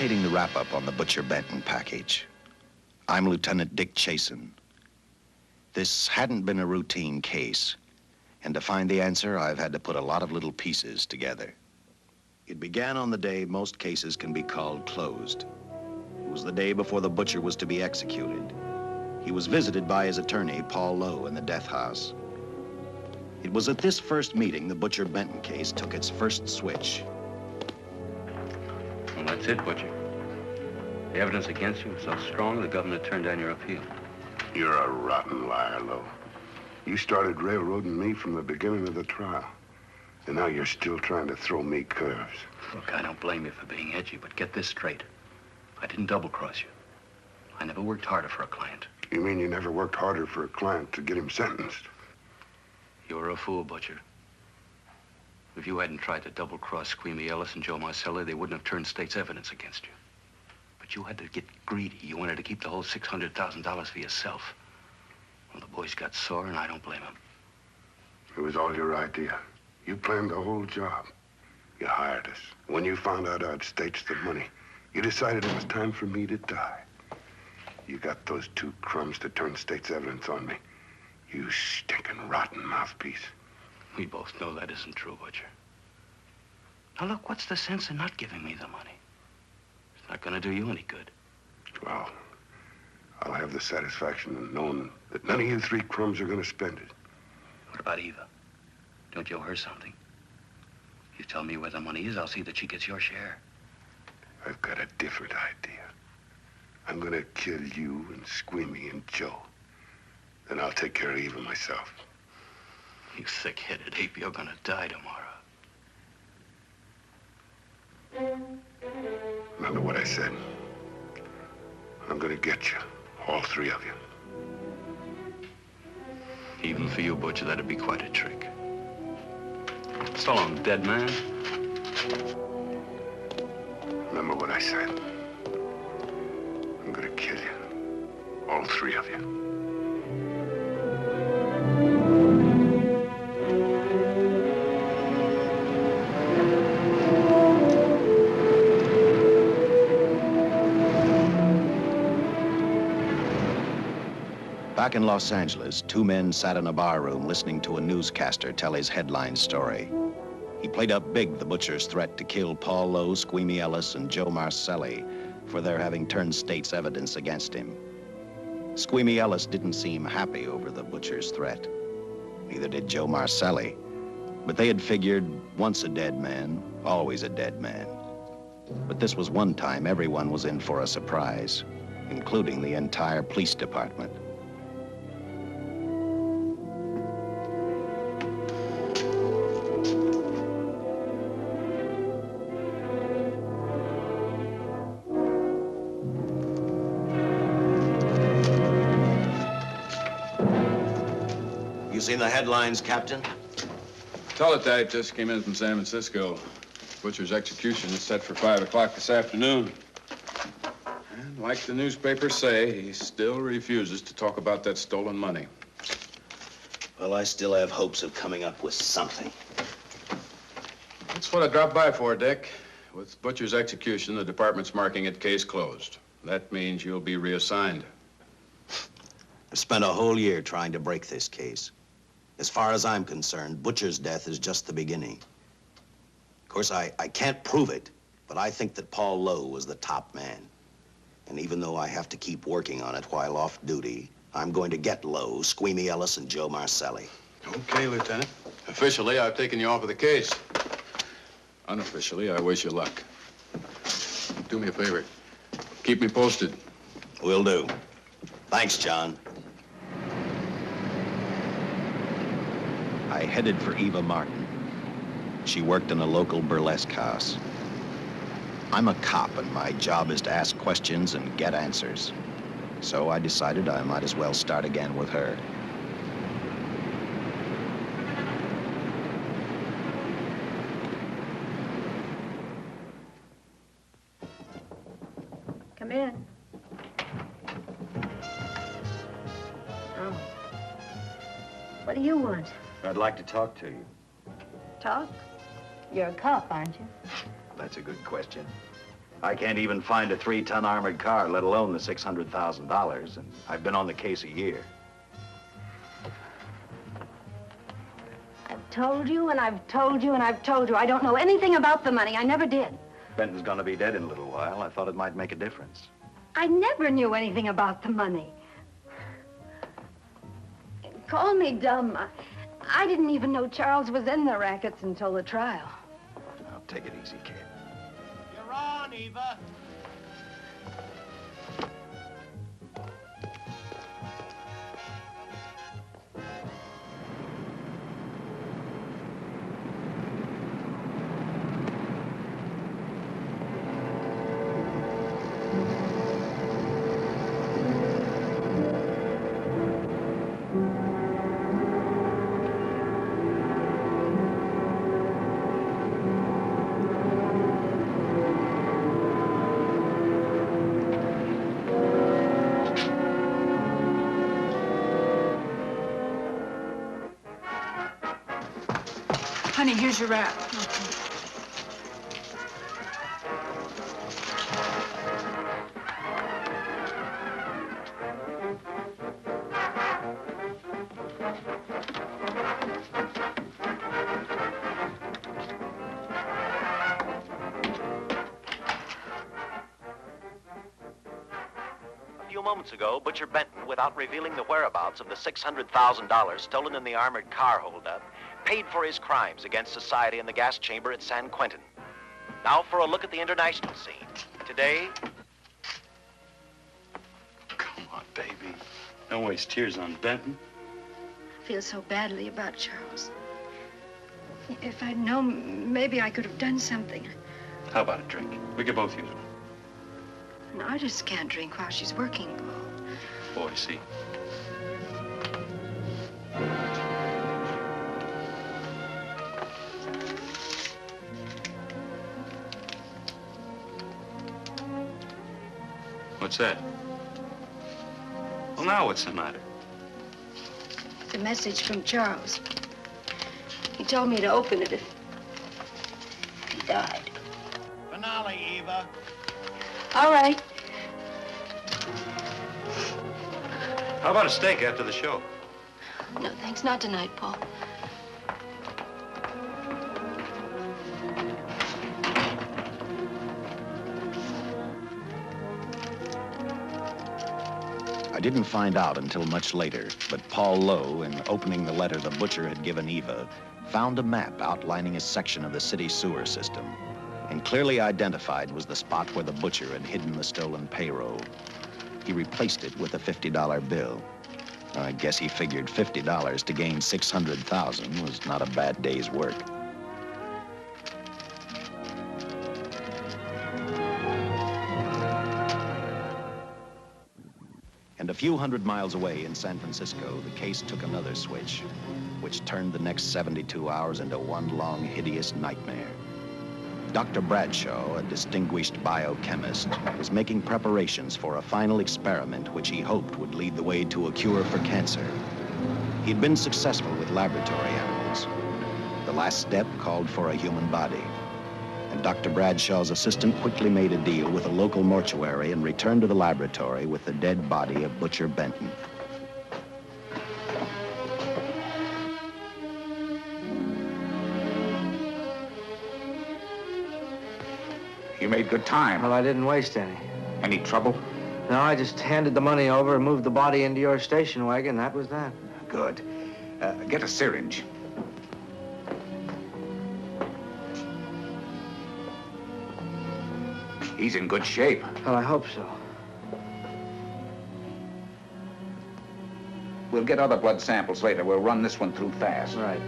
facilitating the wrap-up on the Butcher Benton package. I'm Lieutenant Dick Chasen. This hadn't been a routine case, and to find the answer, I've had to put a lot of little pieces together. It began on the day most cases can be called closed. It was the day before the butcher was to be executed. He was visited by his attorney, Paul Lowe, in the death house. It was at this first meeting the Butcher Benton case took its first switch. Well, that's it, Butcher. The evidence against you was so strong, the governor turned down your appeal. You're a rotten liar, Lowe. You started railroading me from the beginning of the trial. And now you're still trying to throw me curves. Look, I don't blame you for being edgy, but get this straight. I didn't double-cross you. I never worked harder for a client. You mean you never worked harder for a client to get him sentenced? You were a fool, Butcher. If you hadn't tried to double-cross Squeamy Ellis and Joe Marcelli, they wouldn't have turned state's evidence against you. But you had to get greedy. You wanted to keep the whole $600,000 for yourself. Well, the boys got sore, and I don't blame them. It was all your idea. You planned the whole job. You hired us. When you found out I'd staged the money, you decided it was time for me to die. You got those two crumbs to turn state's evidence on me. You stinking rotten mouthpiece. We both know that isn't true, Butcher. Now, look, what's the sense in not giving me the money? It's not gonna do you any good. Well, I'll have the satisfaction of knowing that none of you three crumbs are gonna spend it. What about Eva? Don't you owe her something? You tell me where the money is, I'll see that she gets your share. I've got a different idea. I'm gonna kill you and Squeamy and Joe. Then I'll take care of Eva myself. You thick-headed ape, you're gonna die tomorrow. Remember what I said. I'm gonna get you, all three of you. Even for you, Butcher, that'd be quite a trick. So long, dead man. Remember what I said. I'm gonna kill you, all three of you. Back in Los Angeles, two men sat in a barroom listening to a newscaster tell his headline story. He played up big the butcher's threat to kill Paul Lowe, Squeamy Ellis, and Joe Marcelli for their having turned state's evidence against him. Squeamy Ellis didn't seem happy over the butcher's threat. Neither did Joe Marcelli. But they had figured, once a dead man, always a dead man. But this was one time everyone was in for a surprise, including the entire police department. Seen the headlines, Captain? Teletype just came in from San Francisco. Butcher's execution is set for 5 o'clock this afternoon. And like the newspapers say, he still refuses to talk about that stolen money. Well, I still have hopes of coming up with something. That's what I dropped by for, Dick. With Butcher's execution, the department's marking it case closed. That means you'll be reassigned. I've spent a whole year trying to break this case. As far as I'm concerned, Butcher's death is just the beginning. Of course, I can't prove it, but I think that Paul Lowe was the top man. And even though I have to keep working on it while off duty, I'm going to get Lowe, Squeamy Ellis, and Joe Marcelli. Okay, Lieutenant. Officially, I've taken you off of the case. Unofficially, I wish you luck. Do me a favor. Keep me posted. Will do. Thanks, John. I headed for Eva Martin. She worked in a local burlesque house. I'm a cop, and my job is to ask questions and get answers. So I decided I might as well start again with her. Come in. Oh. What do you want? I'd like to talk to you. Talk? You're a cop, aren't you? That's a good question. I can't even find a 3-ton armored car, let alone the $600,000, and I've been on the case a year. I've told you, and I've told you, and I've told you. I don't know anything about the money. I never did. Benton's gonna be dead in a little while. I thought it might make a difference. I never knew anything about the money. Call me dumb. I didn't even know Charles was in the rackets until the trial. Now, take it easy, kid. You're on, Eva. Honey, here's your wrap. A few moments ago, Butcher Benton, without revealing the whereabouts of the $600,000 stolen in the armored car holdup, paid for his crimes against society in the gas chamber at San Quentin. Now for a look at the international scene. Today... Come on, baby. Don't waste tears on Benton. I feel so badly about Charles. If I'd known, maybe I could have done something. How about a drink? We could both use one. An artist can't drink while she's working, Paul. Boy, see. What's that? Well, now what's the matter? It's a message from Charles. He told me to open it if he died. Finale, Eva. All right. How about a steak after the show? No, thanks. Not tonight, Paul. I didn't find out until much later, but Paul Lowe, in opening the letter the butcher had given Eva, found a map outlining a section of the city sewer system, and clearly identified was the spot where the butcher had hidden the stolen payroll. He replaced it with a $50 bill. I guess he figured $50 to gain $600,000 was not a bad day's work. And a few hundred miles away in San Francisco, the case took another switch, which turned the next 72 hours into one long, hideous nightmare. Dr. Bradshaw, a distinguished biochemist, was making preparations for a final experiment which he hoped would lead the way to a cure for cancer. He'd been successful with laboratory animals. The last step called for a human body. And Dr. Bradshaw's assistant quickly made a deal with a local mortuary and returned to the laboratory with the dead body of Butcher Benton. You made good time. Well, I didn't waste any. Any trouble? No, I just handed the money over and moved the body into your station wagon. That was that. Good. Get a syringe. He's in good shape. Well, I hope so. We'll get other blood samples later. We'll run this one through fast. Right.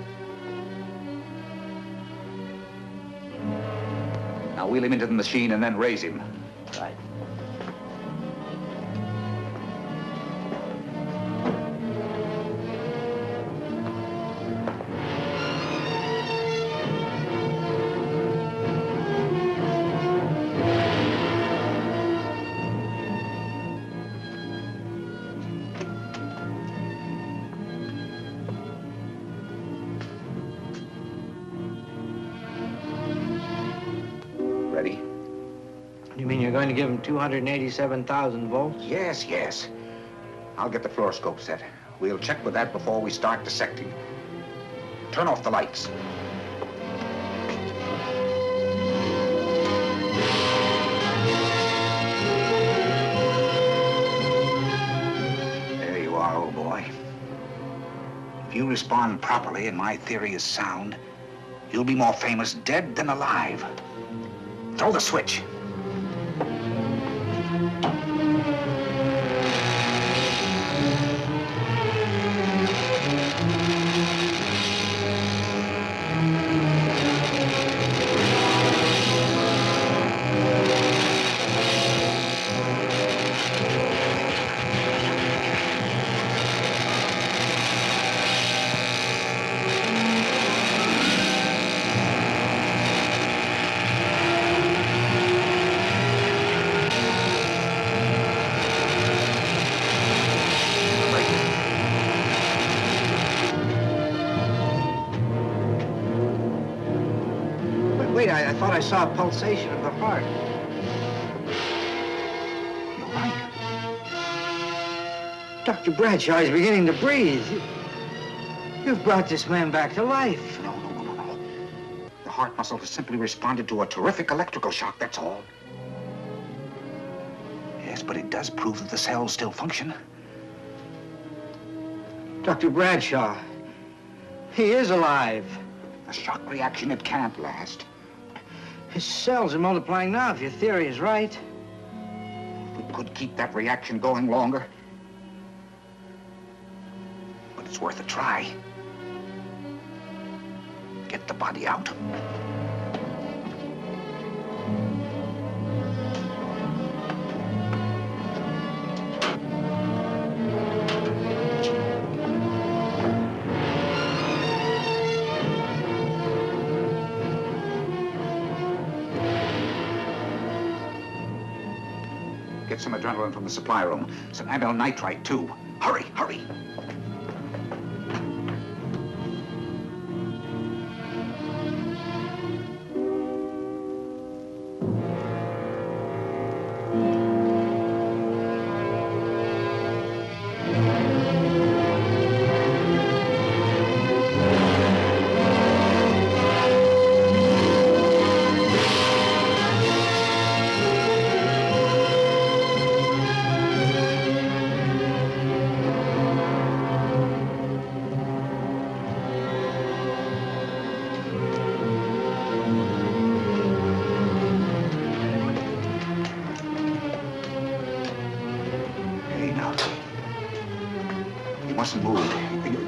Now wheel him into the machine and then raise him. Right. you're going to give him 287,000 volts? Yes, yes. I'll get the fluoroscope set. We'll check with that before we start dissecting. Turn off the lights. There you are, old boy. If you respond properly and my theory is sound, you'll be more famous dead than alive. Throw the switch. Wait, I thought I saw a pulsation of the heart. You're right. Dr. Bradshaw is beginning to breathe. You've brought this man back to life. No. The heart muscle has simply responded to a terrific electrical shock, that's all. Yes, but it does prove that the cells still function. Dr. Bradshaw, he is alive. A shock reaction, it can't last. His cells are multiplying now, if your theory is right. We could keep that reaction going longer. But it's worth a try. Get the body out. Get some adrenaline from the supply room. Some amyl nitrite, too. Hurry, hurry.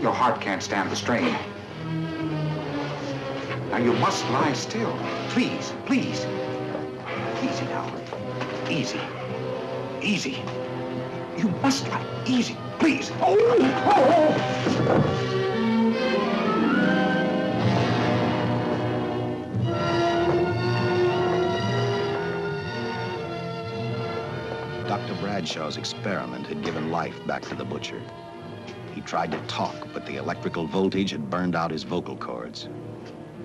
Your heart can't stand the strain. Now, you must lie still. Please, please. Easy now. Easy. Easy. You must lie. Easy, please. Dr. Bradshaw's experiment had given life back to the butcher. He tried to talk, but the electrical voltage had burned out his vocal cords.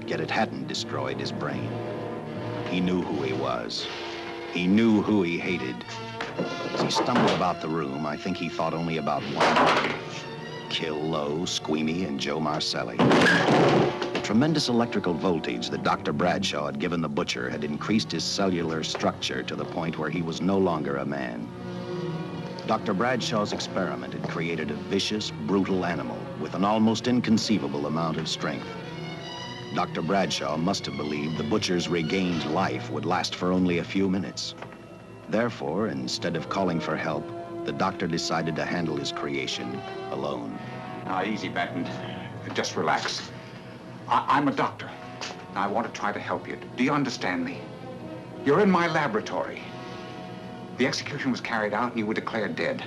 Yet it hadn't destroyed his brain. He knew who he was. He knew who he hated. As he stumbled about the room, I think he thought only about one: kill Lowe, Squeamy, and Joe Marcelli. The tremendous electrical voltage that Dr. Bradshaw had given the butcher had increased his cellular structure to the point where he was no longer a man. Dr. Bradshaw's experiment had created a vicious, brutal animal with an almost inconceivable amount of strength. Dr. Bradshaw must have believed the butcher's regained life would last for only a few minutes. Therefore, instead of calling for help, the doctor decided to handle his creation alone. Now, easy, Benton. Just relax. I'm a doctor. I want to try to help you. Do you understand me? You're in my laboratory. The execution was carried out and you were declared dead.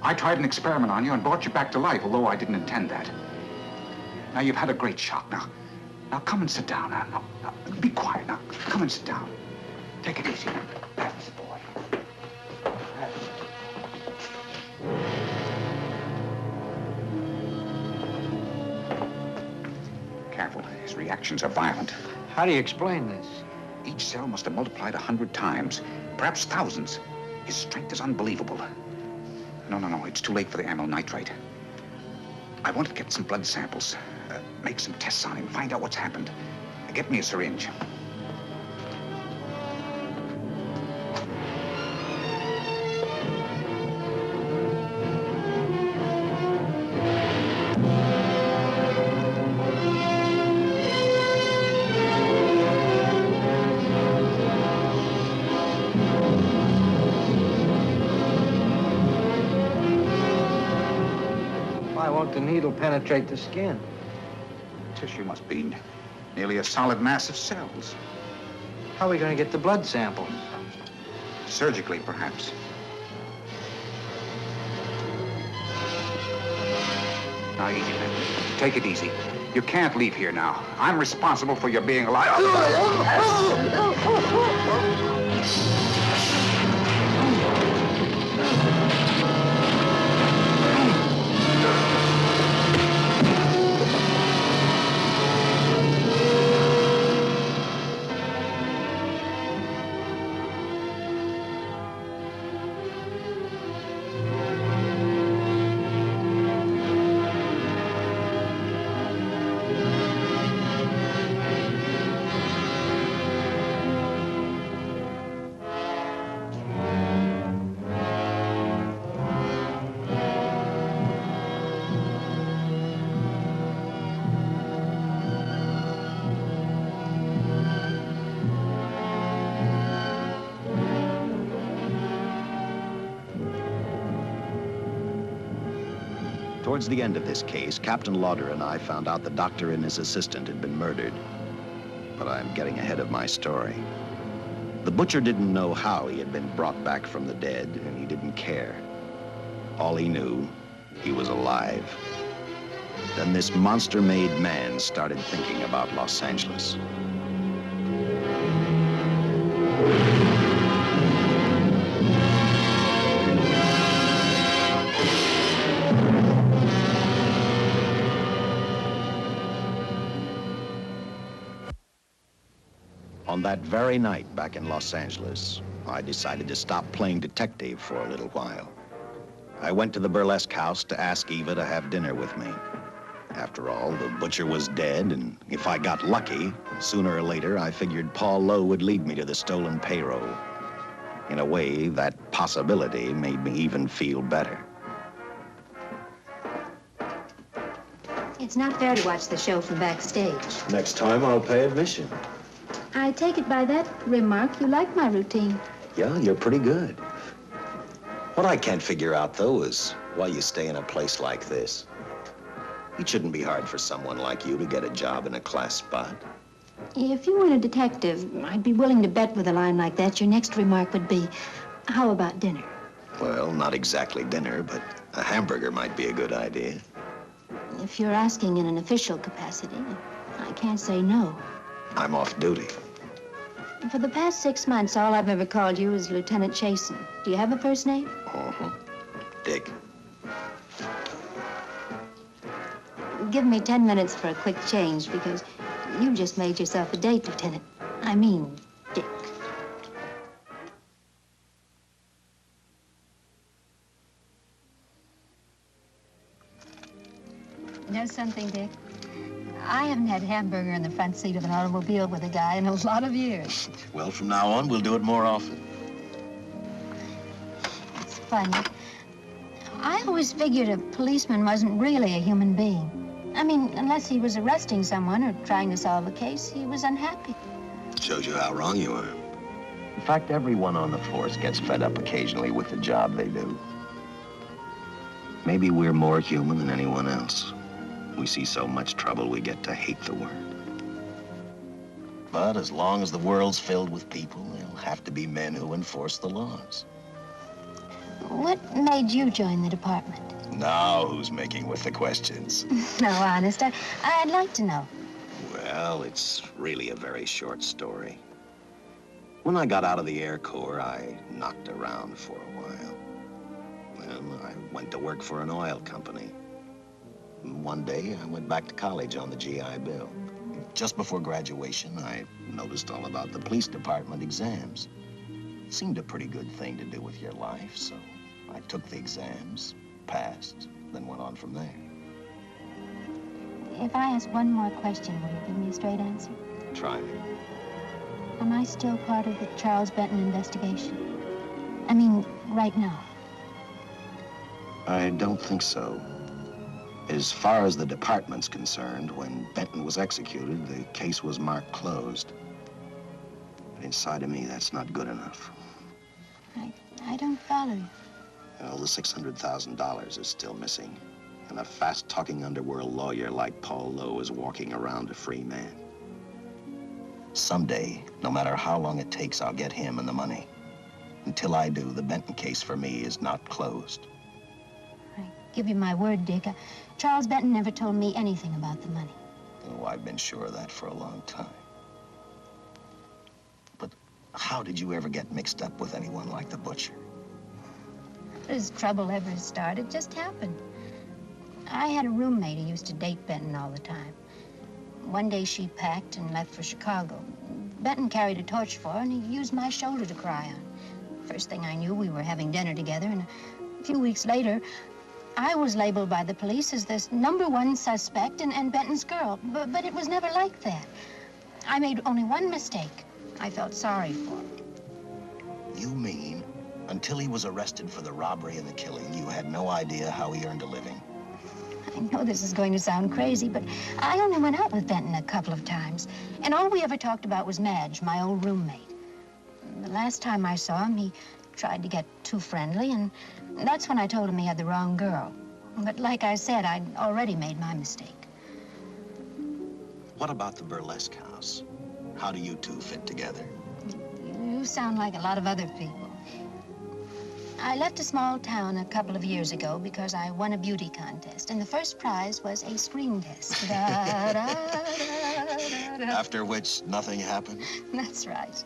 I tried an experiment on you and brought you back to life, although I didn't intend that. Now, you've had a great shock. Now come and sit down. Now, be quiet. Now, come and sit down. Take it easy. That's the boy. Careful. His reactions are violent. How do you explain this? Each cell must have multiplied 100 times. perhaps thousands. His strength is unbelievable. No, it's too late for the amyl nitrite. I want to get some blood samples, make some tests on him, find out what's happened. Get me a syringe. Why won't the needle penetrate the skin? Tissue must be nearly a solid mass of cells. How are we going to get the blood sample? Surgically, perhaps. Now, easy, Benton. Take it easy. You can't leave here now. I'm responsible for your being alive. Towards the end of this case, Captain Lauder and I found out the doctor and his assistant had been murdered. But I'm getting ahead of my story. The butcher didn't know how he had been brought back from the dead, and he didn't care. All he knew, he was alive. Then this monster-made man started thinking about Los Angeles. On that very night back in Los Angeles, I decided to stop playing detective for a little while. I went to the burlesque house to ask Eva to have dinner with me. After all, the butcher was dead, and if I got lucky, sooner or later, I figured Paul Lowe would lead me to the stolen payroll. In a way, that possibility made me even feel better. It's not fair to watch the show from backstage. Next time, I'll pay admission. I take it by that remark you like my routine. Yeah, you're pretty good. What I can't figure out, though, is why you stay in a place like this. It shouldn't be hard for someone like you to get a job in a class spot. If you weren't a detective, I'd be willing to bet with a line like that your next remark would be, how about dinner? Well, not exactly dinner, but a hamburger might be a good idea. If you're asking in an official capacity, I can't say no. I'm off duty. For the past 6 months, all I've ever called you is Lieutenant Shayne. Do you have a first name? Uh-huh. Dick. Give me 10 minutes for a quick change, because you just made yourself a date, Lieutenant. I mean, Dick. You know something, Dick? I haven't had hamburger in the front seat of an automobile with a guy in a lot of years. Well, from now on, we'll do it more often. It's funny. I always figured a policeman wasn't really a human being. I mean, unless he was arresting someone or trying to solve a case, he was unhappy. Shows you how wrong you are. In fact, everyone on the force gets fed up occasionally with the job they do. Maybe we're more human than anyone else. We see so much trouble, we get to hate the word. But as long as the world's filled with people, there'll have to be men who enforce the laws. What made you join the department? Now who's making with the questions? No, honest, I'd like to know. Well, it's really a very short story. When I got out of the Air Corps, I knocked around for a while. Well, I went to work for an oil company. One day, I went back to college on the GI Bill. Just before graduation, I noticed all about the police department exams. Seemed a pretty good thing to do with your life, so I took the exams, passed, then went on from there. If I ask one more question, will you give me a straight answer? Try me. Am I still part of the Charles Benton investigation? I mean, right now. I don't think so. As far as the department's concerned, when Benton was executed, the case was marked closed. But inside of me, that's not good enough. I don't follow you. Well, the $600,000 is still missing. And a fast-talking underworld lawyer like Paul Lowe is walking around a free man. Someday, no matter how long it takes, I'll get him and the money. Until I do, the Benton case for me is not closed. I give you my word, Dick. Charles Benton never told me anything about the money. Oh, I've been sure of that for a long time. But how did you ever get mixed up with anyone like the butcher? His trouble ever started just happened. I had a roommate who used to date Benton all the time. One day she packed and left for Chicago. Benton carried a torch for her, and he used my shoulder to cry on. First thing I knew, we were having dinner together, and a few weeks later, I was labeled by the police as this #1 suspect and Benton's girl. But it was never like that. I made only one mistake. I felt sorry for him. You mean, until he was arrested for the robbery and the killing, you had no idea how he earned a living? I know this is going to sound crazy, but I only went out with Benton a couple of times. And all we ever talked about was Madge, my old roommate. The last time I saw him, he tried to get too friendly, and that's when I told him he had the wrong girl. But like I said, I'd already made my mistake. What about the burlesque house? How do you two fit together? You sound like a lot of other people. I left a small town a couple of years ago because I won a beauty contest, and the first prize was a screen test. Da, da, da, da. After which, nothing happened? That's right.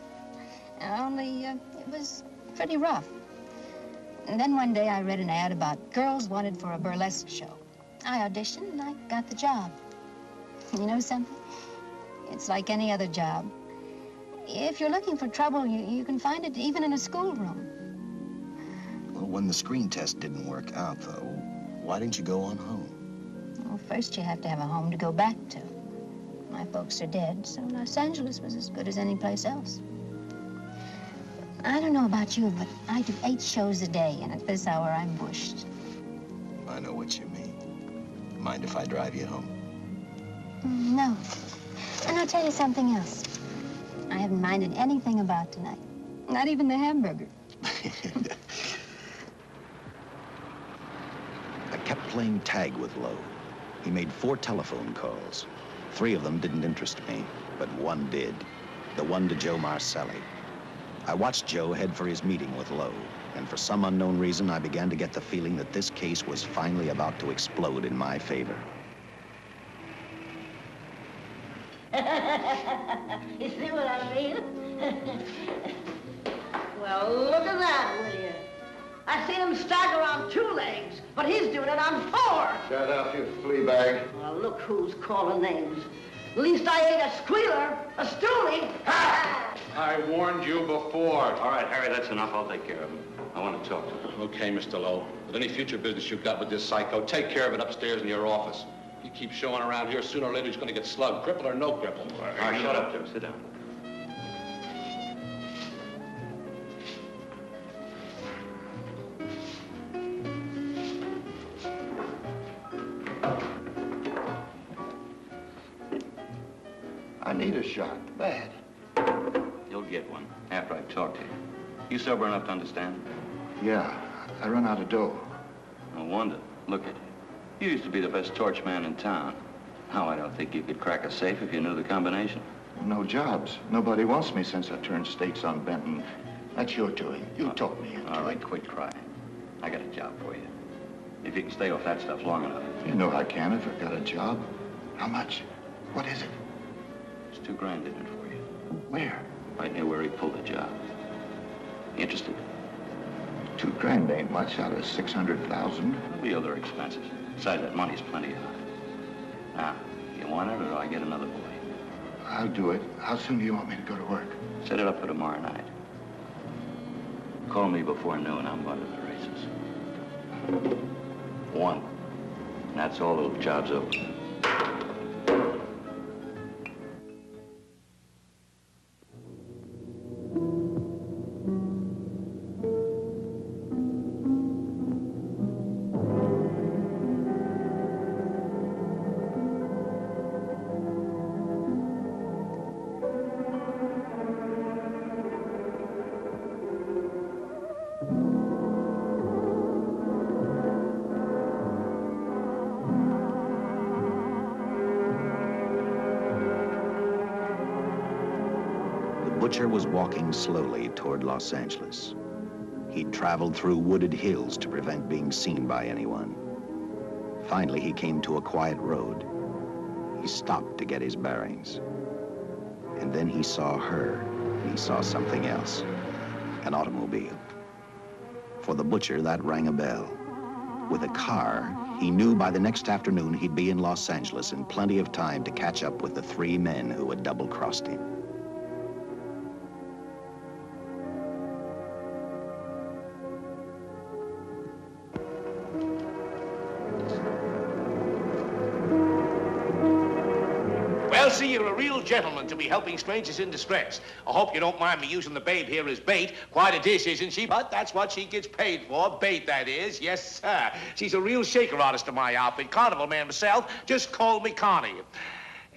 Only, it was pretty rough. And then one day I read an ad about girls wanted for a burlesque show. I auditioned and I got the job. You know something? It's like any other job. If you're looking for trouble, you can find it even in a schoolroom. Well, when the screen test didn't work out, though, why didn't you go on home? Well, first you have to have a home to go back to. My folks are dead, so Los Angeles was as good as any place else. I don't know about you, but I do 8 shows a day, and at this hour, I'm bushed. I know what you mean. Mind if I drive you home? No. And I'll tell you something else. I haven't minded anything about tonight. Not even the hamburger. I kept playing tag with Lowe. He made 4 telephone calls. 3 of them didn't interest me, but one did. The one to Joe Marcelli. I watched Joe head for his meeting with Lowe, and for some unknown reason, I began to get the feeling that this case was finally about to explode in my favor. You see what I mean? Well, look at that, will you? I seen him stagger on 2 legs, but he's doing it on 4. Shut up, you flea bag. Well, look who's calling names. At least I ain't a squealer, a stoolie. Ha! I warned you before. All right, Harry, that's enough. I'll take care of him. I want to talk to him. Okay, Mr. Lowe. With any future business you've got with this psycho, take care of it upstairs in your office. If he keeps showing around here, sooner or later he's going to get slugged, cripple or no cripple. All right, shut up, Joe. Sit down. I need a shot, bad. You'll get one after I've talked to you. You sober enough to understand? Yeah, I run out of dough. No wonder. Look at you. You used to be the best torch man in town. Now I don't think you could crack a safe if you knew the combination. No jobs. Nobody wants me since I turned states on Benton. That's your doing. You taught me. All right, quit crying. I got a job for you. If you can stay off that stuff long enough. You know I can if I've got a job. How much? What is it? It's $2 grand in it for you. Where? Right near where he pulled the job. Interested? $2 grand ain't much out of 600,000. There'll be other expenses. Besides, that money's plenty of it. Now, you want it, or do I get another boy? I'll do it. How soon do you want me to go to work? Set it up for tomorrow night. Call me before noon. I'm going to the races. 1. And that's all. The job's over. The butcher was walking slowly toward Los Angeles. He'd traveled through wooded hills to prevent being seen by anyone. Finally, he came to a quiet road. He stopped to get his bearings. And then he saw her. He saw something else. An automobile. For the butcher, that rang a bell. With a car, he knew by the next afternoon he'd be in Los Angeles in plenty of time to catch up with the 3 men who had double-crossed him. See, you're a real gentleman to be helping strangers in distress. I hope you don't mind me using the babe here as bait. Quite a dish, isn't she? But that's what she gets paid for. Bait, that is. Yes, sir. She's a real shaker artist of my outfit. Carnival man myself. Just call me Connie.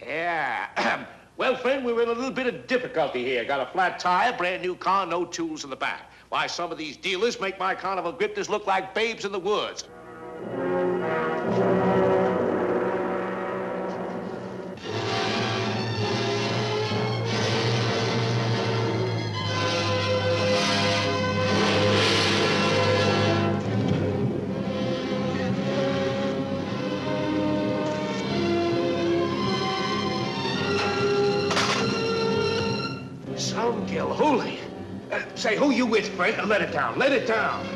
Yeah. Well, friend, we're in a little bit of difficulty here. Got a flat tire, brand new car, no tools in the back. Why, some of these dealers make my carnival grifters look like babes in the woods. Holy. Say, who you with, friend? Let it down. Let it down.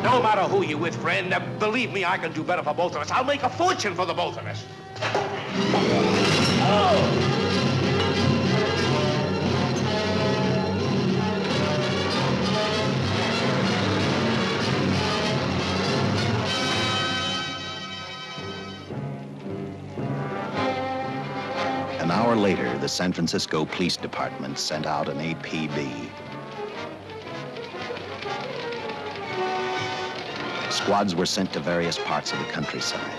No matter who you with, friend, believe me, I can do better for both of us. I'll make a fortune for the both of us. Oh! An hour later, the San Francisco Police Department sent out an APB. Squads were sent to various parts of the countryside.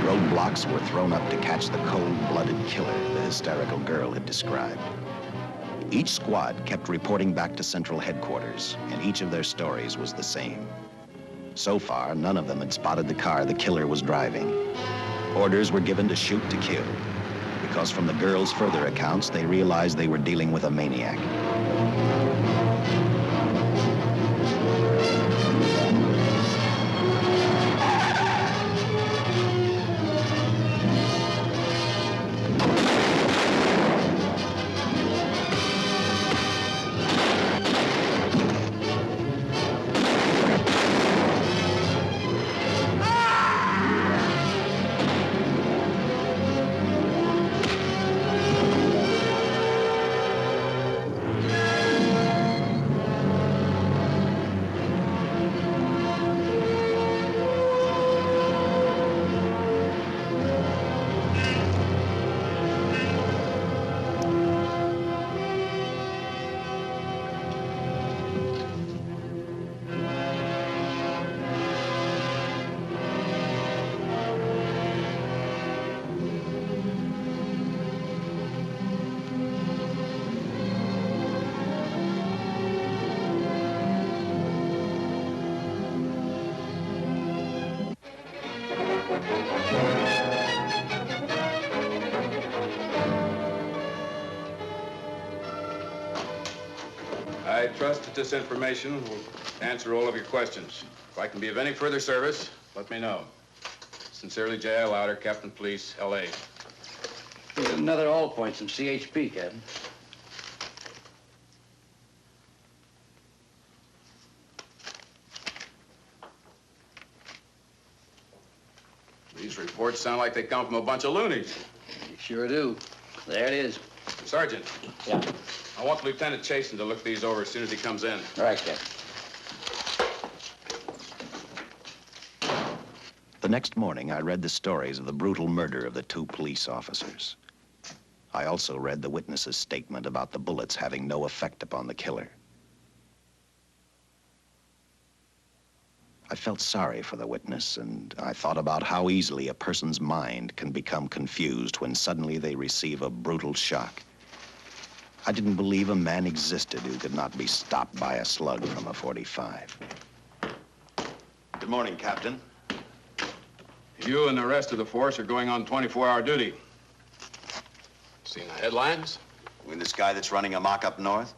Roadblocks were thrown up to catch the cold-blooded killer the hysterical girl had described. Each squad kept reporting back to Central Headquarters, and each of their stories was the same. So far, none of them had spotted the car the killer was driving. Orders were given to shoot to kill, because from the girls' further accounts, they realized they were dealing with a maniac. I trust that this information will answer all of your questions. If I can be of any further service, let me know. Sincerely, J.I. Louder, Captain Police, L.A. Here's another all points from CHP, Captain. These reports sound like they come from a bunch of loonies. You sure do. There it is. Sergeant. Yeah. I want Lieutenant Chasen to look these over as soon as he comes in. All right, Captain. The next morning, I read the stories of the brutal murder of the 2 police officers. I also read the witness's statement about the bullets having no effect upon the killer. I felt sorry for the witness, and I thought about how easily a person's mind can become confused when suddenly they receive a brutal shock. I didn't believe a man existed who could not be stopped by a slug from a .45. Good morning, Captain. You and the rest of the force are going on 24-hour duty. Seen the headlines? You mean this guy that's running amok up north?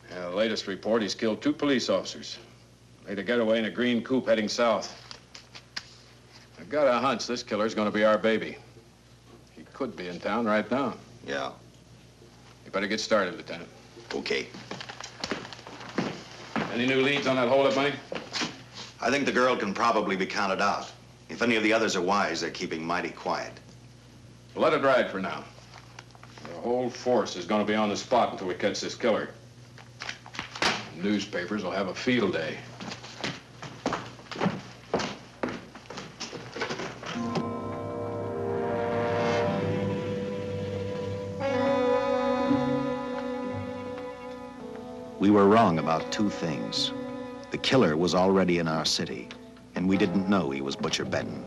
Yeah, the latest report, he's killed 2 police officers. Made a getaway in a green coupe heading south. I've got a hunch this killer's gonna be our baby. He could be in town right now. Yeah. You better get started, Lieutenant. Okay. Any new leads on that holdup money? I think the girl can probably be counted out. If any of the others are wise, they're keeping mighty quiet. Well, let it ride for now. The whole force is gonna be on the spot until we catch this killer. Newspapers will have a field day. We were wrong about 2 things. The killer was already in our city, and we didn't know he was Butcher Benton.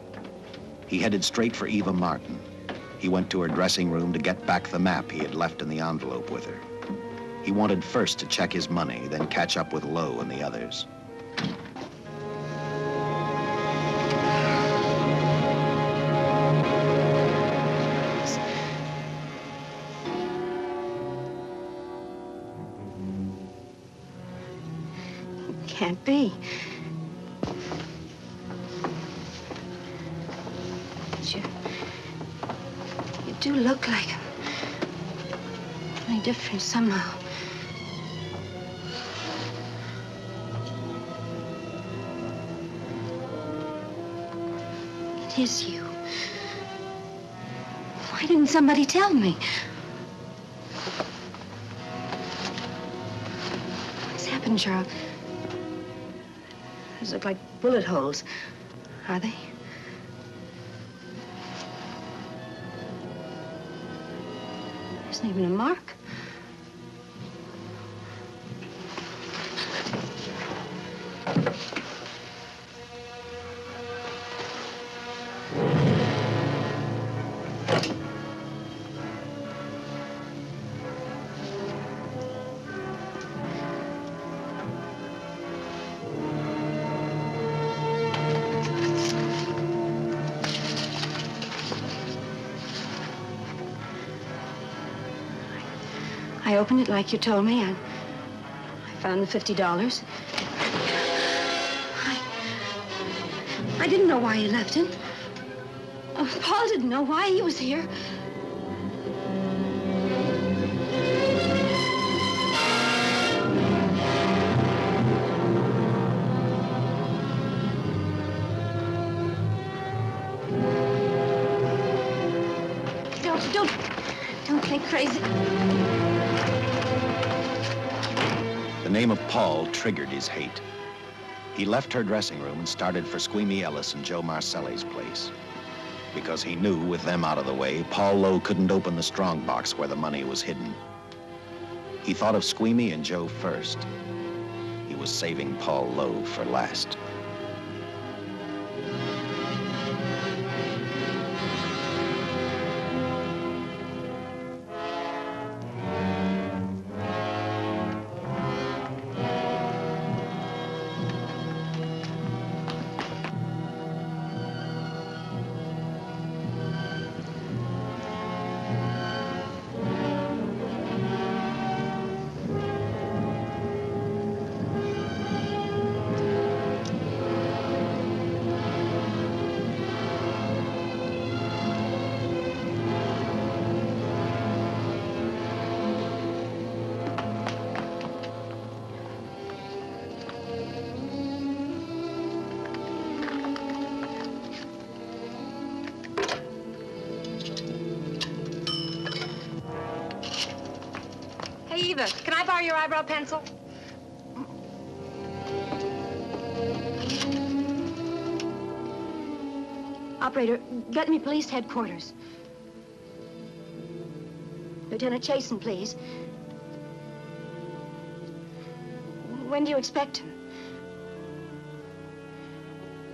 He headed straight for Eva Martin. He went to her dressing room to get back the map he had left in the envelope with her. He wanted first to check his money, then catch up with Lowe and the others. Can't be. But you do look like him. Only different somehow. It is you. Why didn't somebody tell me? What's happened, Charles? Those look like bullet holes. Are they? There isn't even a mark. I opened it like you told me, and I found the $50. I didn't know why you left him. Paul didn't know why he was here. Don't think crazy. The name of Paul triggered his hate. He left her dressing room and started for Squeamy Ellis and Joe Marcelli's place. Because he knew, with them out of the way, Paul Lowe couldn't open the strong box where the money was hidden. He thought of Squeamy and Joe first. He was saving Paul Lowe for last. Eva, can I borrow your eyebrow pencil? Operator, get me police headquarters. Lieutenant Chasen, please. When do you expect him?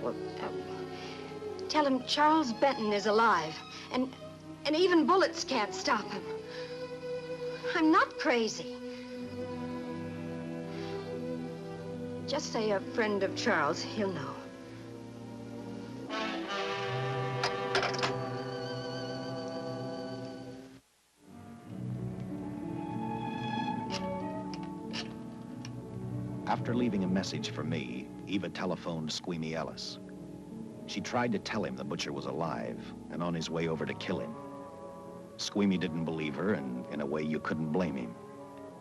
Well, tell him Charles Benton is alive, and even bullets can't stop him. I'm not crazy. Just say a friend of Charles, he'll know. After leaving a message for me, Eva telephoned Squeamy Ellis. She tried to tell him the butcher was alive and on his way over to kill him. Squeamy didn't believe her, and in a way you couldn't blame him.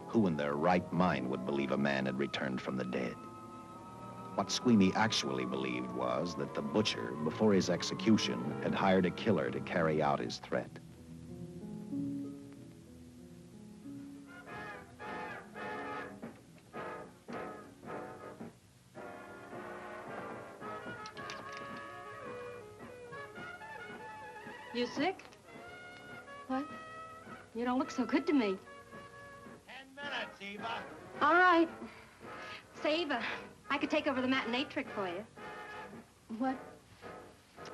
Who in their right mind would believe a man had returned from the dead? What Squeamy actually believed was that the butcher, before his execution, had hired a killer to carry out his threat. You sick? What? You don't look so good to me. 10 minutes, Eva. All right. Say, Eva, I could take over the matinee trick for you. What?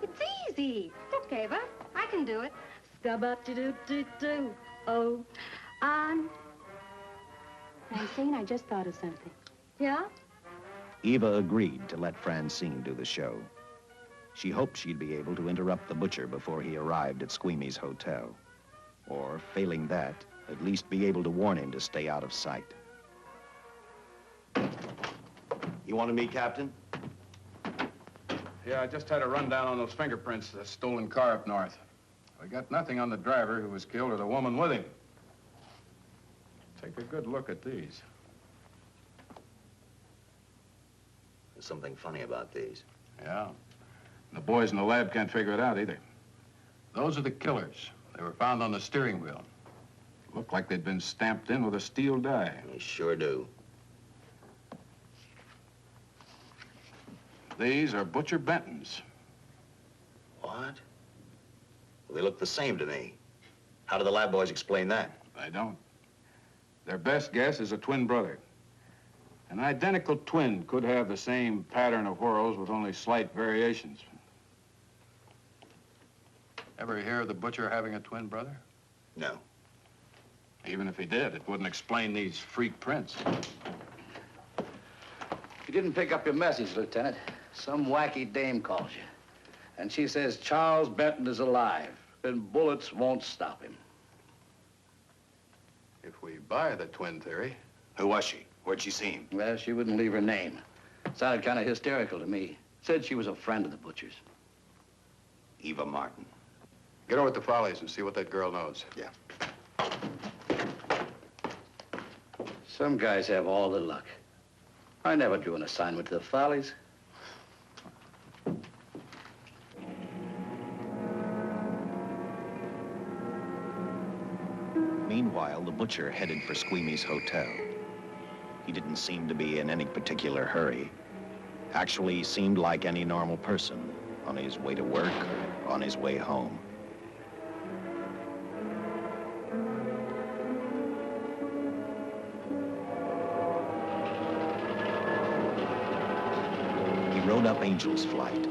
It's easy. Look, Eva, I can do it. Scabba-doo-doo-doo. Oh, Francine, I just thought of something. Yeah? Eva agreed to let Francine do the show. She hoped she'd be able to interrupt the butcher before he arrived at Squeamy's hotel. Or, failing that, at least be able to warn him to stay out of sight. You wanted me, Captain? Yeah, I just had a rundown on those fingerprints of the stolen car up north. We got nothing on the driver who was killed or the woman with him. Take a good look at these. There's something funny about these. Yeah. The boys in the lab can't figure it out either. Those are the killers. They were found on the steering wheel. Looked like they'd been stamped in with a steel die. They sure do. These are Butcher Benton's. What? Well, they look the same to me. How do the lab boys explain that? They don't. Their best guess is a twin brother. An identical twin could have the same pattern of whorls with only slight variations. Ever hear of the butcher having a twin brother? No. Even if he did, it wouldn't explain these freak prints. You didn't pick up your message, Lieutenant. Some wacky dame calls you. And she says Charles Benton is alive, and bullets won't stop him. If we buy the twin theory. Who was she? Where'd she see him? Well, she wouldn't leave her name. Sounded kind of hysterical to me. Said she was a friend of the butcher's. Eva Martin. Get over at the Follies and see what that girl knows. Yeah. Some guys have all the luck. I never drew an assignment to the Follies. Meanwhile, the butcher headed for Squeamy's hotel. He didn't seem to be in any particular hurry. Actually, he seemed like any normal person, on his way to work or on his way home. He rode up Angel's Flight,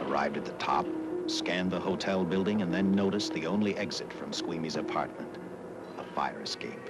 arrived at the top, scanned the hotel building, and then noticed the only exit from Squeamy's apartment, a fire escape.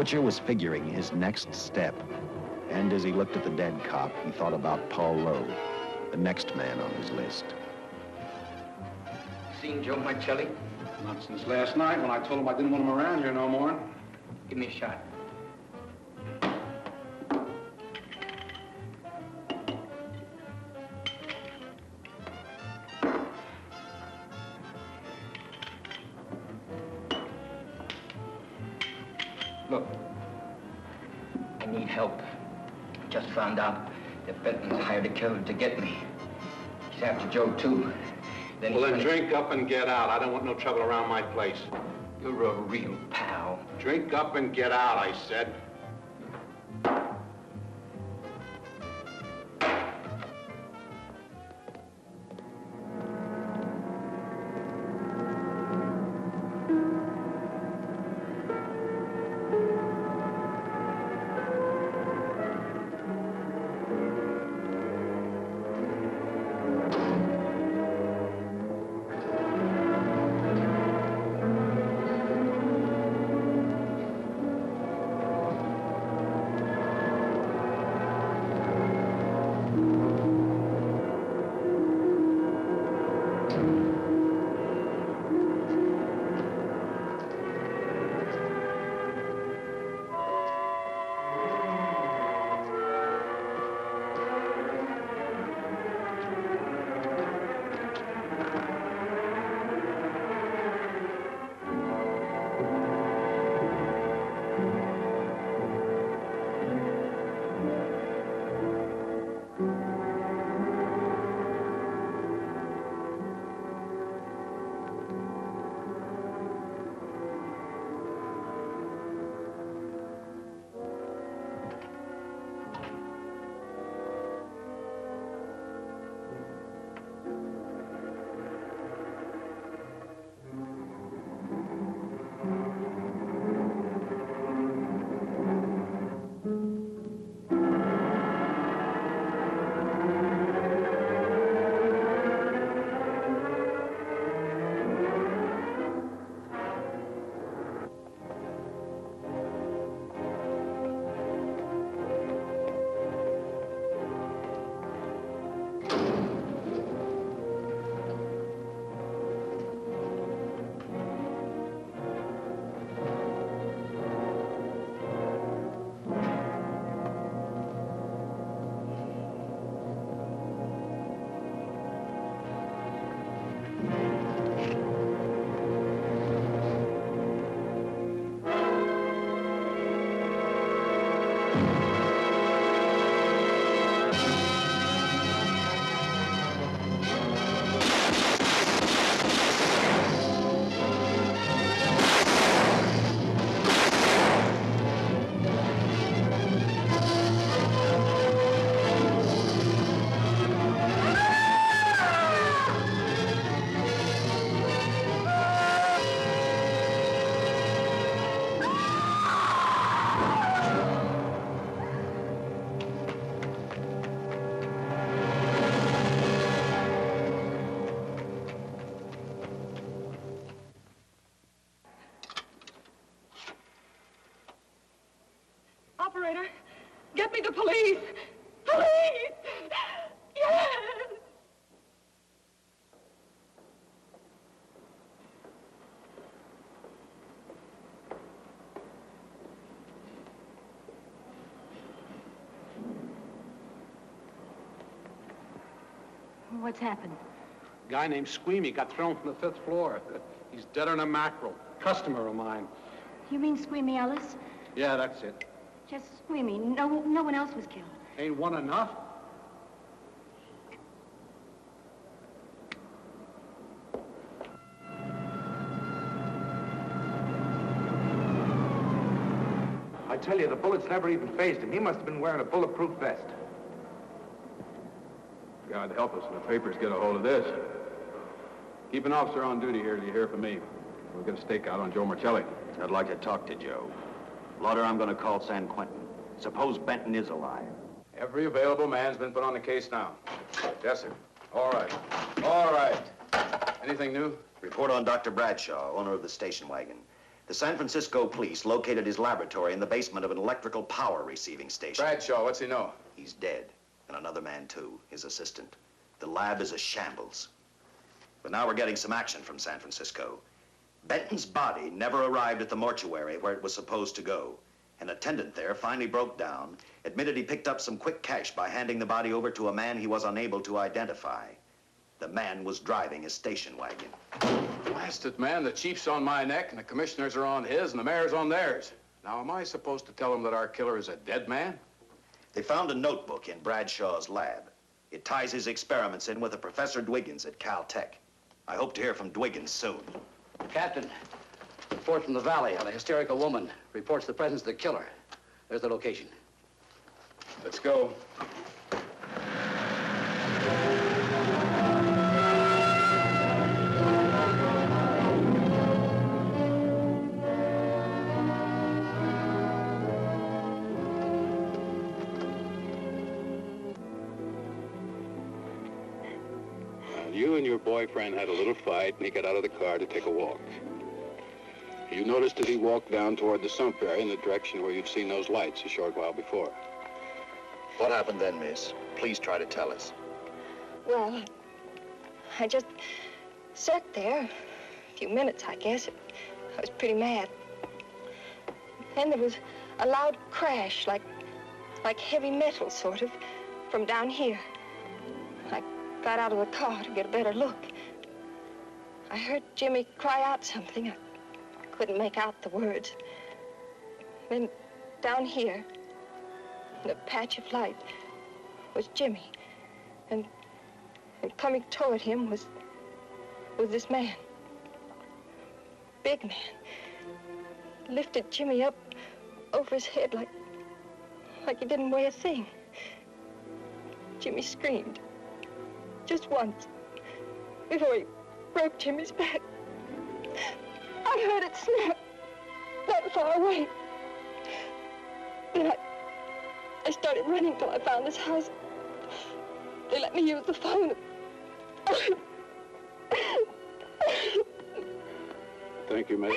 Butcher was figuring his next step. And as he looked at the dead cop, he thought about Paul Lowe, the next man on his list. Seen Joe Marcelli? Not since last night when I told him I didn't want him around here no more. Give me a shot. Look, I need help. Just found out that Benton's hired a killer to get me. He's after Joe, too. Well, then drink up and get out. I don't want no trouble around my place. You're a real pal. Drink up and get out, I said. Operator, get me the police! Police! Yes! What's happened? A guy named Squeamy got thrown from the 5th floor. He's deader than a mackerel. Customer of mine. You mean Squeamy Ellis? Yeah, that's it. Just Squeamy. No one else was killed. Ain't one enough? I tell you, the bullets never even phased him. He must have been wearing a bulletproof vest. God help us when the papers get a hold of this. Keep an officer on duty here till you hear from me. We'll get a stakeout on Joe Marcelli. I'd like to talk to Joe. Lauder, I'm going to call San Quentin. Suppose Benton is alive. Every available man's been put on the case now. Yes, sir. All right. All right. Anything new? Report on Dr. Bradshaw, owner of the station wagon. The San Francisco police located his laboratory in the basement of an electrical power receiving station. Bradshaw, what's he know? He's dead. And another man, too, his assistant. The lab is a shambles. But now we're getting some action from San Francisco. Benton's body never arrived at the mortuary where it was supposed to go. An attendant there finally broke down, admitted he picked up some quick cash by handing the body over to a man he was unable to identify. The man was driving a station wagon. Blast it, man. The chief's on my neck, and the commissioners are on his, and the mayor's on theirs. Now, am I supposed to tell them that our killer is a dead man? They found a notebook in Bradshaw's lab. It ties his experiments in with a Professor Dwiggins at Caltech. I hope to hear from Dwiggins soon. Captain, report from the valley on a hysterical woman. Reports the presence of the killer. There's the location. Let's go. You and your boyfriend had a little fight, and he got out of the car to take a walk. You noticed that he walked down toward the sump area in the direction where you'd seen those lights a short while before. What happened then, miss? Please try to tell us. Well, I just sat there a few minutes, I guess. I was pretty mad. Then there was a loud crash, like heavy metal, sort of, from down here. I got out of the car to get a better look. I heard Jimmy cry out something. I couldn't make out the words. Then down here, in a patch of light, was Jimmy. And coming toward him was this man. Big man. Lifted Jimmy up over his head like he didn't weigh a thing. Jimmy screamed. Just once, before he broke Jimmy's back. I heard it snap that far away. Then I started running till I found this house. They let me use the phone. Thank you, mate.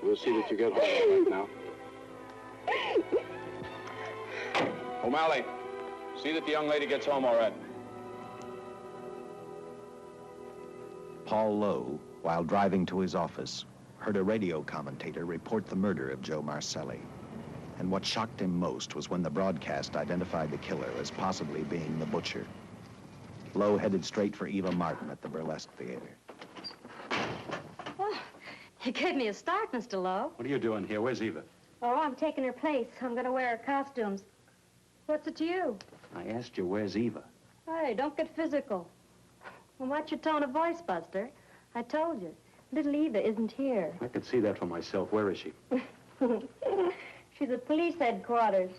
We'll see that you get home right now. O'Malley, see that the young lady gets home all right. Paul Lowe, while driving to his office, heard a radio commentator report the murder of Joe Marcelli. And what shocked him most was when the broadcast identified the killer as possibly being the butcher. Lowe headed straight for Eva Martin at the Burlesque Theater. Oh, you gave me a start, Mr. Lowe. What are you doing here? Where's Eva? Oh, I'm taking her place. I'm going to wear her costumes. What's it to you? I asked you, where's Eva? Hey, don't get physical. Well, watch your tone of voice, Buster. I told you. Little Eva isn't here. I could see that for myself. Where is she? She's at police headquarters.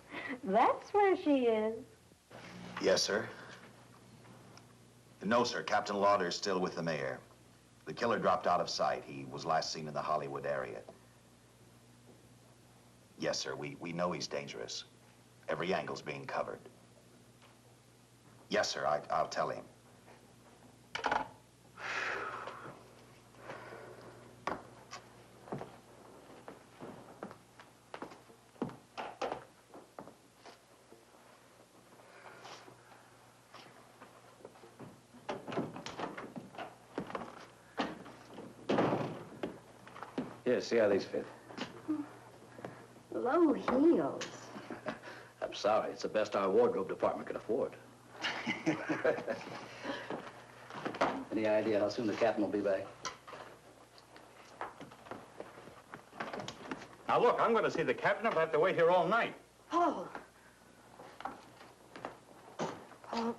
That's where she is. Yes, sir. No, sir. Captain Lauder's still with the mayor. The killer dropped out of sight. He was last seen in the Hollywood area. Yes, sir. We know he's dangerous. Every angle's being covered. Yes, sir. I'll tell him. Here, see how these fit. Low heels. I'm sorry. It's the best our wardrobe department can afford. Any idea how soon the captain will be back? Now, look, I'm going to see the captain. I'll have to wait here all night. Paul. Paul,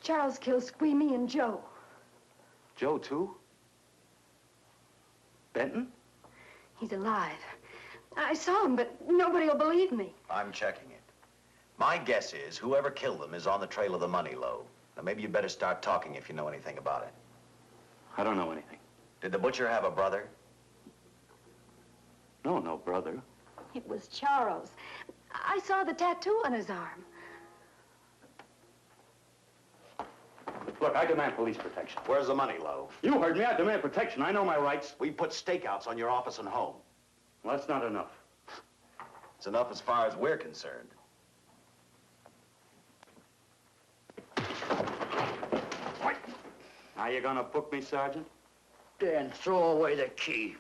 Charles killed Squeamy and Joe. Joe, too? Benton? He's alive. I saw him, but nobody will believe me. I'm checking it. My guess is whoever killed them is on the trail of the money, Lowe. Now, maybe you'd better start talking if you know anything about it. I don't know anything. Did the butcher have a brother? No, no brother. It was Charles. I saw the tattoo on his arm. Look, I demand police protection. Where's the money, Lowe? You heard me. I demand protection. I know my rights. We put stakeouts on your office and home. Well, that's not enough. It's enough as far as we're concerned. Now you gonna book me, Sergeant? Then throw away the key.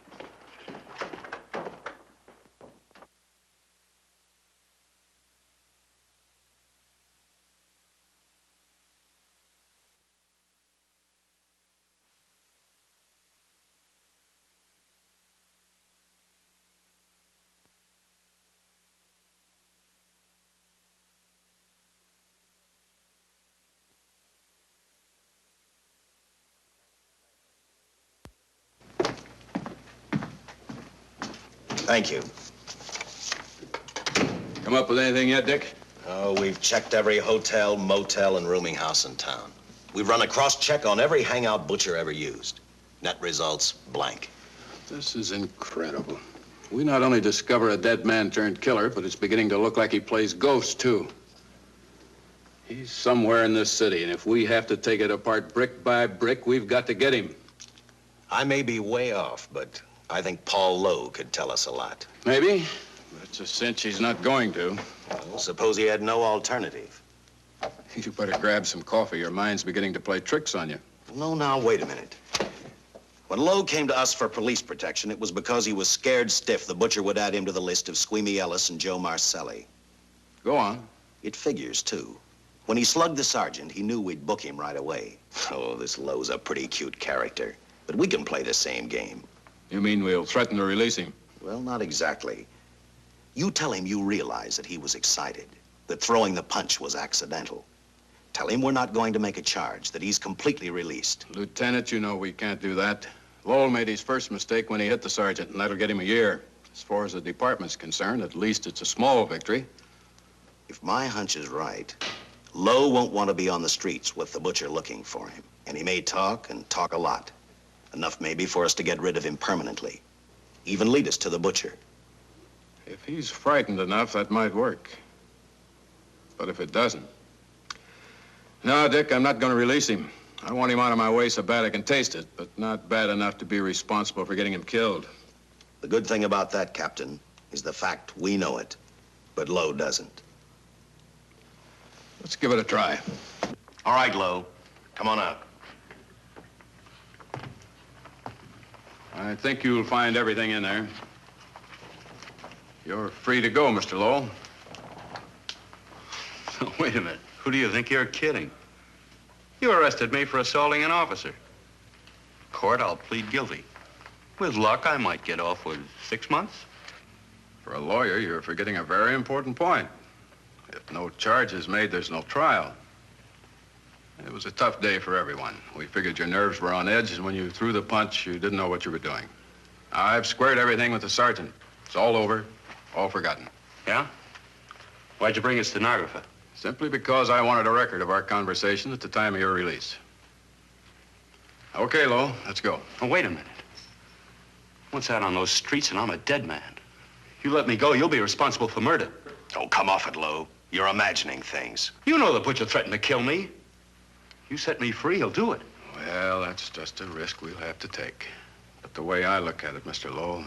Thank you. Come up with anything yet, Dick? Oh, we've checked every hotel, motel, and rooming house in town. We've run a cross-check on every hangout Butcher ever used. Net results, blank. This is incredible. We not only discover a dead man turned killer, but it's beginning to look like he plays ghost, too. He's somewhere in this city, and if we have to take it apart brick by brick, we've got to get him. I may be way off, but I think Paul Lowe could tell us a lot. Maybe. But it's a cinch he's not going to. Well, suppose he had no alternative. You better grab some coffee. Your mind's beginning to play tricks on you. No, now, wait a minute. When Lowe came to us for police protection, it was because he was scared stiff the Butcher would add him to the list of Squeamy Ellis and Joe Marcelli. Go on. It figures, too. When he slugged the sergeant, he knew we'd book him right away. Oh, this Lowe's a pretty cute character. But we can play the same game. You mean we'll threaten to release him? Well, not exactly. You tell him you realize that he was excited, that throwing the punch was accidental. Tell him we're not going to make a charge, that he's completely released. Lieutenant, you know we can't do that. Lowell made his first mistake when he hit the sergeant, and that'll get him a year. As far as the department's concerned, at least it's a small victory. If my hunch is right, Lowe won't want to be on the streets with the Butcher looking for him. And he may talk, and talk a lot. Enough maybe for us to get rid of him permanently. Even lead us to the Butcher. If he's frightened enough, that might work. But if it doesn't... No, Dick, I'm not going to release him. I want him out of my way so bad I can taste it, but not bad enough to be responsible for getting him killed. The good thing about that, Captain, is the fact we know it, but Lowe doesn't. Let's give it a try. All right, Lowe. Come on out. I think you'll find everything in there. You're free to go, Mr. Lowell. Wait a minute. Who do you think you're kidding? You arrested me for assaulting an officer. Court, I'll plead guilty. With luck, I might get off with 6 months. For a lawyer, you're forgetting a very important point. If no charge is made, there's no trial. It was a tough day for everyone. We figured your nerves were on edge, and when you threw the punch, you didn't know what you were doing. I've squared everything with the sergeant. It's all over, all forgotten. Yeah? Why'd you bring a stenographer? Simply because I wanted a record of our conversation at the time of your release. Okay, Lowell, let's go. Oh, wait a minute. Once out on those streets and I'm a dead man. You let me go, you'll be responsible for murder. Oh, come off it, Lowe. You're imagining things. You know the Butcher threatened to kill me. You set me free, he'll do it. Well, that's just a risk we'll have to take. But the way I look at it, Mr. Lowell,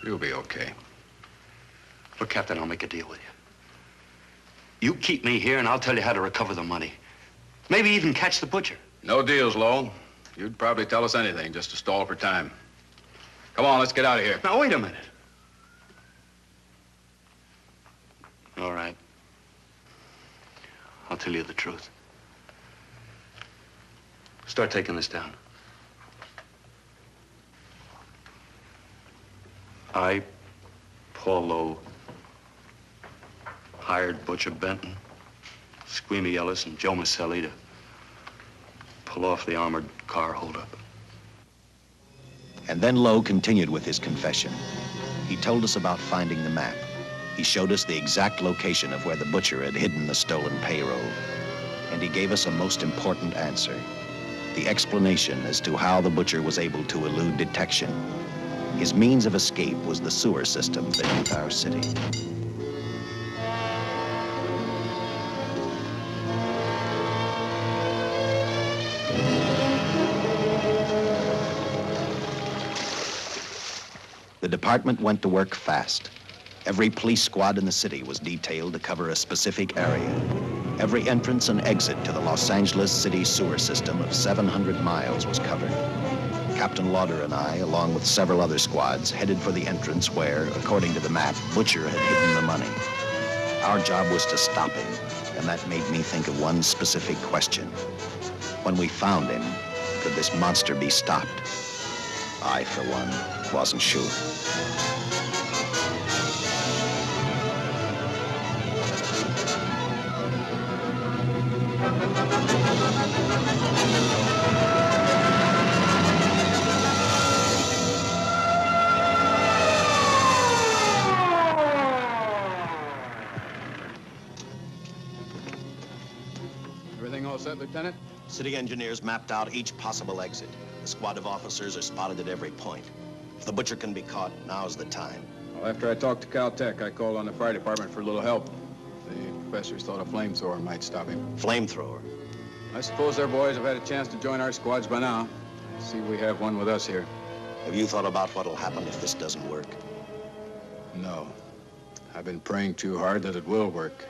you'll be okay. Look, Captain, I'll make a deal with you. You keep me here and I'll tell you how to recover the money. Maybe even catch the Butcher. No deals, Lowell. You'd probably tell us anything just to stall for time. Come on, let's get out of here. Now, wait a minute. All right. I'll tell you the truth. Start taking this down. I, Paul Lowe, hired Butcher Benton, Squeamy Ellis, and Joe Marcelli to pull off the armored car holdup. And then Lowe continued with his confession. He told us about finding the map. He showed us the exact location of where the Butcher had hidden the stolen payroll. And he gave us a most important answer. The explanation as to how the Butcher was able to elude detection. His means of escape was the sewer system beneath our city. The department went to work fast. Every police squad in the city was detailed to cover a specific area. Every entrance and exit to the Los Angeles city sewer system of 700 miles was covered. Captain Lauder and I, along with several other squads, headed for the entrance where, according to the map, Butcher had hidden the money. Our job was to stop him, and that made me think of one specific question. When we found him, could this monster be stopped? I, for one, wasn't sure. Everything all set, Lieutenant? City engineers mapped out each possible exit. The squad of officers are spotted at every point. If the Butcher can be caught, now's the time. Well, after I talked to Caltech, I called on the fire department for a little help. The professors thought a flamethrower might stop him. Flamethrower? I suppose their boys have had a chance to join our squads by now. I see we have one with us here. Have you thought about what'll happen if this doesn't work? No. I've been praying too hard that it will work.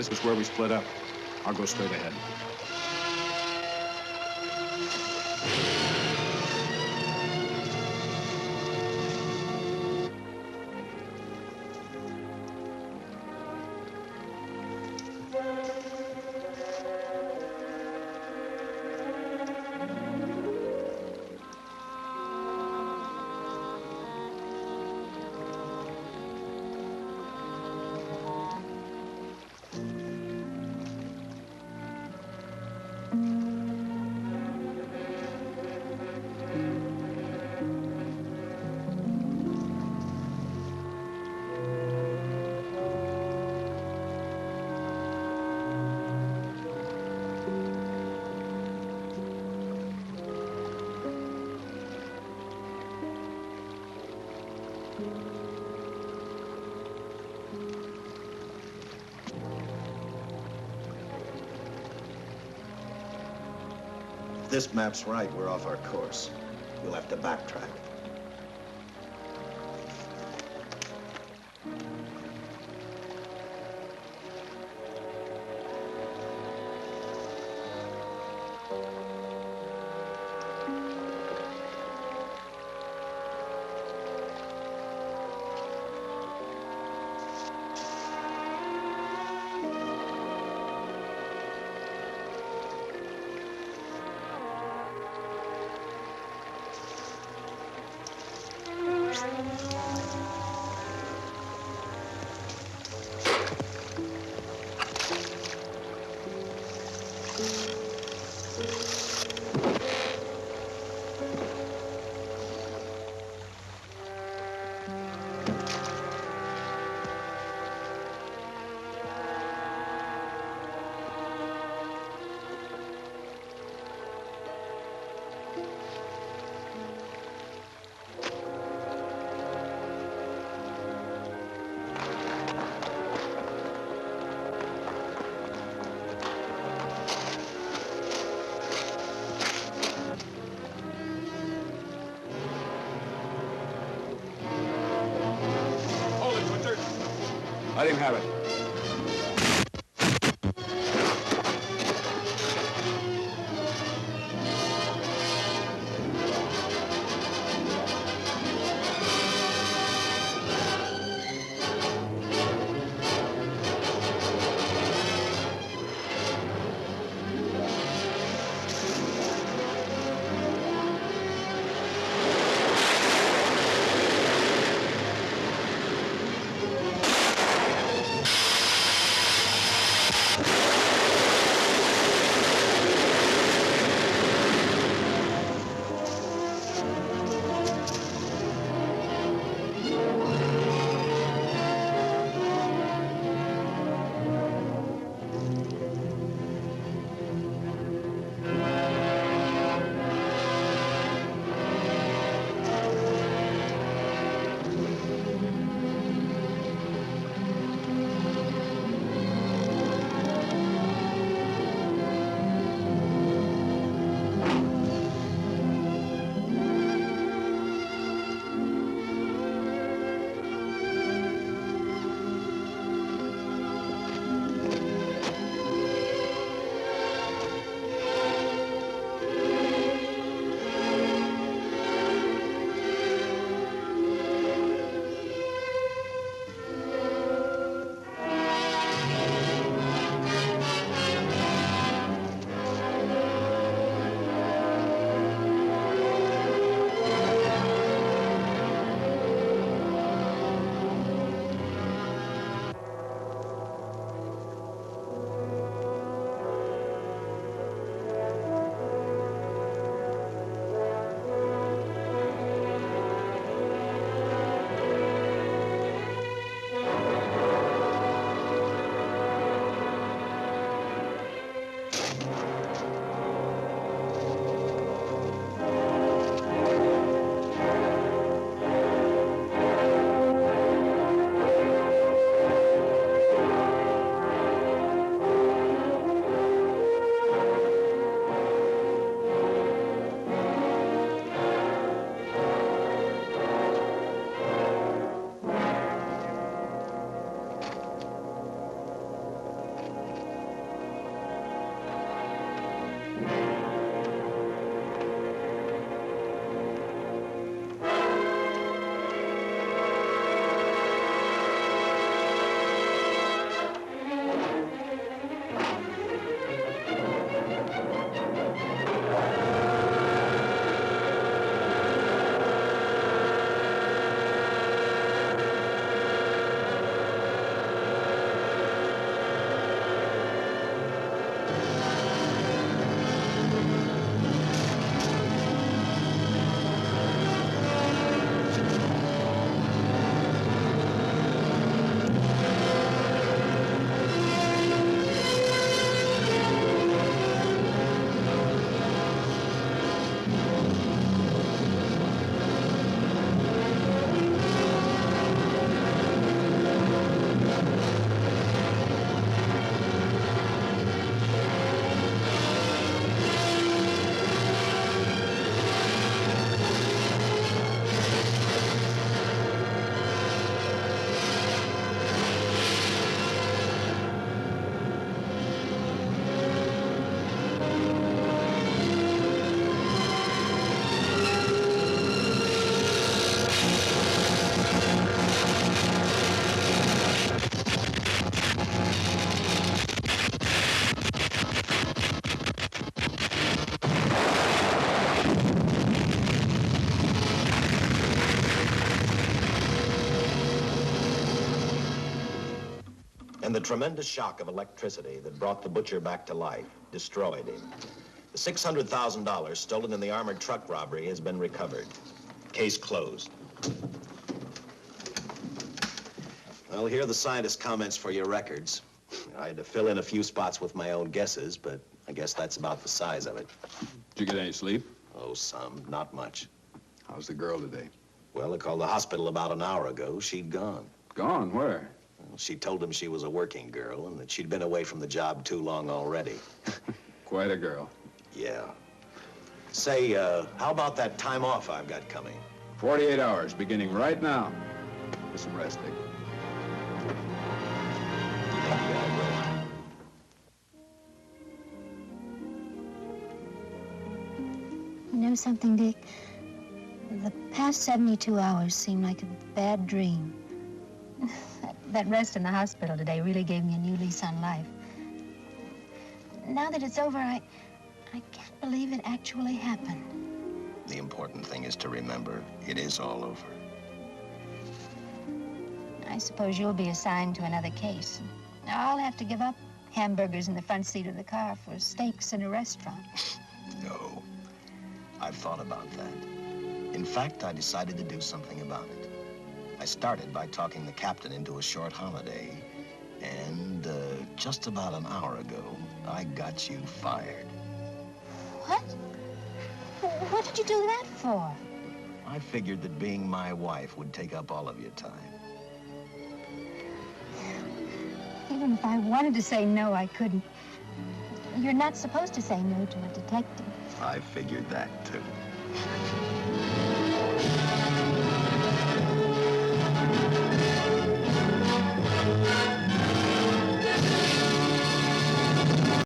This is where we split up. I'll go straight ahead. If this map's right, we're off our course. We'll have to backtrack. Let him have it. And the tremendous shock of electricity that brought the butcher back to life destroyed him. The $600,000 stolen in the armored truck robbery has been recovered. Case closed. Well, here are the scientist's comments for your records. I had to fill in a few spots with my own guesses, but I guess that's about the size of it. Did you get any sleep? Oh, some. Not much. How's the girl today? Well, I called the hospital about an hour ago. She'd gone. Gone? Where? Well, she told him she was a working girl and that she'd been away from the job too long already. Quite a girl. Yeah. Say, how about that time off I've got coming? 48 hours, beginning right now. With some resting. You know something, Dick? The past 72 hours seem like a bad dream. That rest in the hospital today really gave me a new lease on life. Now that it's over, I can't believe it actually happened. The important thing is to remember, it is all over. I suppose you'll be assigned to another case. Now, I'll have to give up hamburgers in the front seat of the car for steaks in a restaurant. No, I've thought about that. In fact, I decided to do something about it. I started by talking the captain into a short holiday, and just about an hour ago, I got you fired. What? What did you do that for? I figured that being my wife would take up all of your time. Even if I wanted to say no, I couldn't. You're not supposed to say no to a detective. I figured that, too.